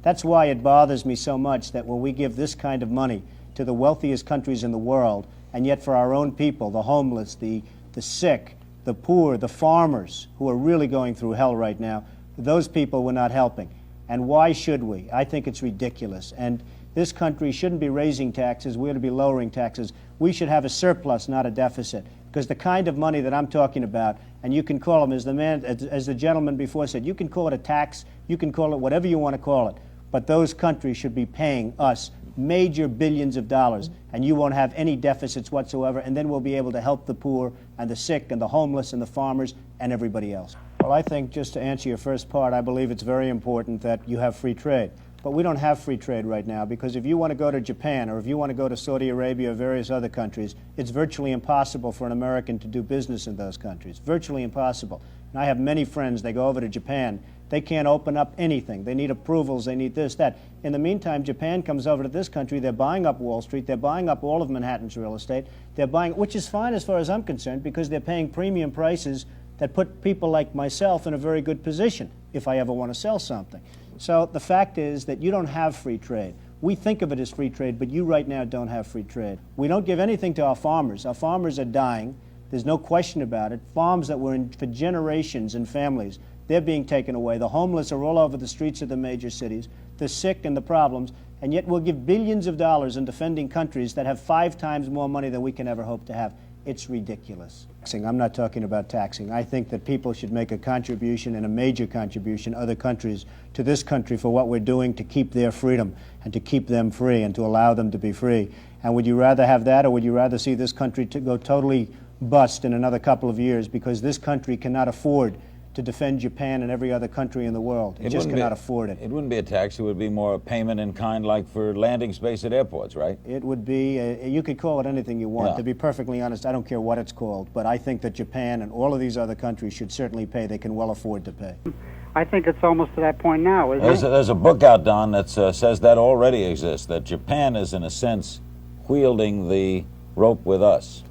That's why it bothers me so much that when we give this kind of money to the wealthiest countries in the world, and yet for our own people, the homeless, the sick, the poor, the farmers, who are really going through hell right now, those people we're not helping. And why should we? I think it's ridiculous. And this country shouldn't be raising taxes. We ought to be lowering taxes. We should have a surplus, not a deficit. Because the kind of money that I'm talking about, and you can call them, as the gentleman before said, you can call it a tax, you can call it whatever you want to call it. But those countries should be paying us major billions of dollars, and you won't have any deficits whatsoever, and then we'll be able to help the poor and the sick and the homeless and the farmers and everybody else. Well, I think, just to answer your first part, I believe it's very important that you have free trade. But we don't have free trade right now, because if you want to go to Japan or if you want to go to Saudi Arabia or various other countries, it's virtually impossible for an American to do business in those countries. Virtually impossible. And I have many friends, they go over to Japan. They can't open up anything. They need approvals, they need this, that. In the meantime, Japan comes over to this country, they're buying up Wall Street, they're buying up all of Manhattan's real estate, they're buying, which is fine as far as I'm concerned, because they're paying premium prices that put people like myself in a very good position if I ever want to sell something. So the fact is that you don't have free trade. We think of it as free trade, but you right now don't have free trade. We don't give anything to our farmers. Our farmers are dying. There's no question about it. Farms that were in for generations and families, they're being taken away. The homeless are all over the streets of the major cities, the sick and the problems, and yet we'll give billions of dollars in defending countries that have 5 times more money than we can ever hope to have. It's ridiculous. I'm not talking about taxing. I think that people should make a contribution, and a major contribution, other countries, to this country for what we're doing to keep their freedom and to keep them free and to allow them to be free. And would you rather have that, or would you rather see this country to go totally bust in another couple of years because this country cannot afford to defend Japan and every other country in the world? It just cannot afford it. It wouldn't be a tax. It would be more a payment in kind, like for landing space at airports, right? It would be, you could call it anything you want. Yeah. To be perfectly honest, I don't care what it's called, but I think that Japan and all of these other countries should certainly pay. They can well afford to pay. I think it's almost to that point now, isn't it? There's a book out, Don, that says that already exists, that Japan is, in a sense, wielding the rope with us.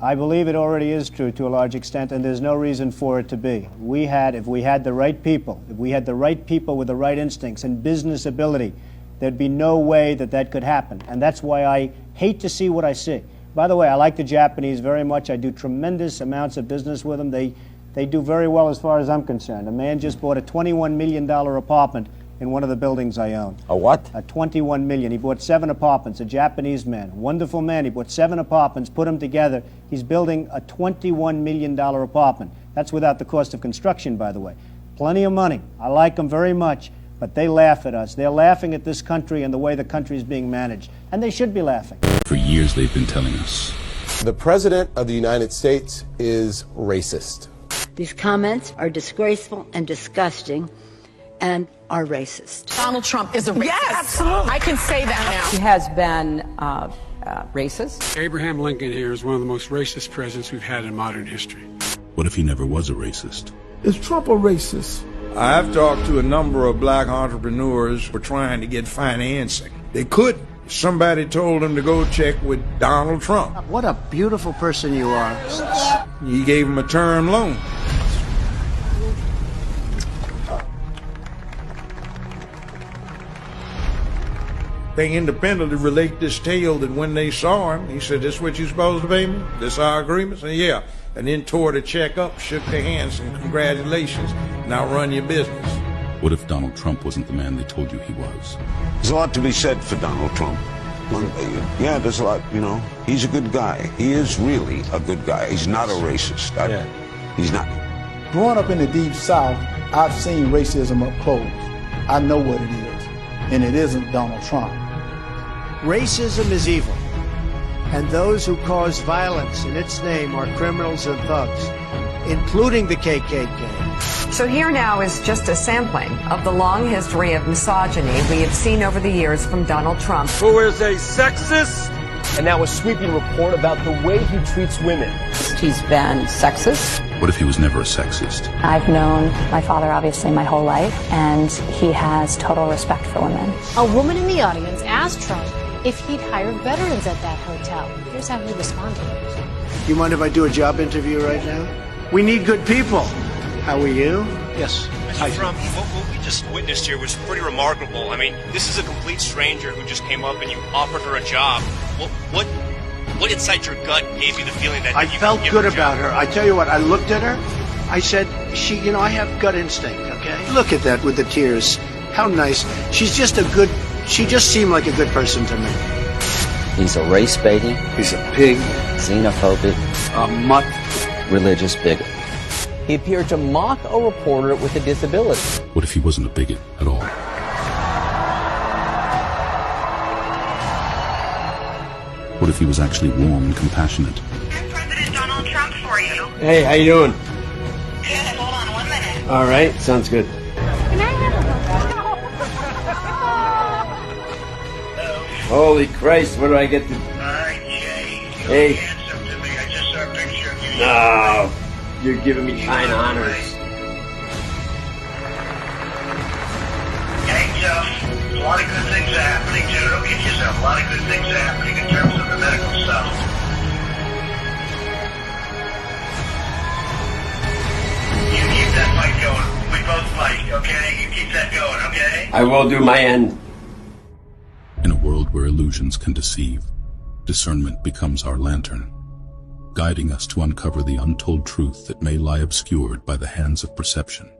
I believe it already is true to a large extent, and there's no reason for it to be. If we had the right people, if we had the right people with the right instincts and business ability, there'd be no way that that could happen. And that's why I hate to see what I see. By the way, I like the Japanese very much. I do tremendous amounts of business with them. They do very well as far as I'm concerned. A man just bought a $21 million apartment in one of the buildings I own. A what? A $21 million. He bought 7 apartments, a Japanese man, wonderful man. He bought 7 apartments, put them together. He's building a $21 million apartment. That's without the cost of construction, by the way. Plenty of money. I like them very much, but they laugh at us. They're laughing at this country and the way the country is being managed, and they should be laughing. For years they've been telling us. The President of the United States is racist. These comments are disgraceful and disgusting and are racist. Donald Trump is a racist. Yes, absolutely. I can say that now. He has been racist. Abraham Lincoln here is one of the most racist presidents we've had in modern history. What if he never was a racist? Is Trump a racist? I've talked to a number of black entrepreneurs who were trying to get financing. They couldn't. Somebody told them to go check with Donald Trump. What a beautiful person you are. He gave them a term loan. They independently relate this tale that when they saw him, he said, "This is what you're supposed to pay me? This is our agreement?" And yeah. And then tore the check up, shook their hands, and congratulations. Now run your business. What if Donald Trump wasn't the man they told you he was? There's a lot to be said for Donald Trump. Yeah, there's a lot, you know. He's a good guy. He is really a good guy. He's not a racist. He's not. Growing up in the Deep South, I've seen racism up close. I know what it is, and it isn't Donald Trump. Racism is evil, and those who cause violence in its name are criminals and thugs, including the KKK. So here now is just a sampling of the long history of misogyny we have seen over the years from Donald Trump. Who is a sexist? And now a sweeping report about the way he treats women. He's been sexist. What if he was never a sexist? I've known my father obviously my whole life, and he has total respect for women. A woman in the audience asked Trump if he'd hire veterans at that hotel. Here's how he responded. Do you mind if I do a job interview right now? We need good people. How are you? Yes. Mr. Trump, what we just witnessed here was pretty remarkable. I mean, this is a complete stranger who just came up and you offered her a job. What inside your gut gave you the feeling that I you felt could give good her a about job? her. I tell you what, I looked at her. I said, I have gut instinct, okay? Look at that with the tears. How nice. She just seemed like a good person to me. He's a race baiting. He's a pig. Xenophobic. A mutt. Religious bigot. He appeared to mock a reporter with a disability. What if he wasn't a bigot at all? What if he was actually warm and compassionate? President Donald Trump for you. Hey, how you doing? Good, hold on 1 minute. All right, sounds good. Holy Christ, what do I get to... Hi, Jay. Hey. Handsome to me. I just saw a picture of you. No, you're giving me kind honors. Hey, Jeff. A lot of good things are happening, too. Don't kid yourself. A lot of good things are happening in terms of the medical stuff. You keep that fight going. We both fight, okay? You keep that going, okay? I will do my end. In a world where illusions can deceive, discernment becomes our lantern, guiding us to uncover the untold truth that may lie obscured by the hands of perception.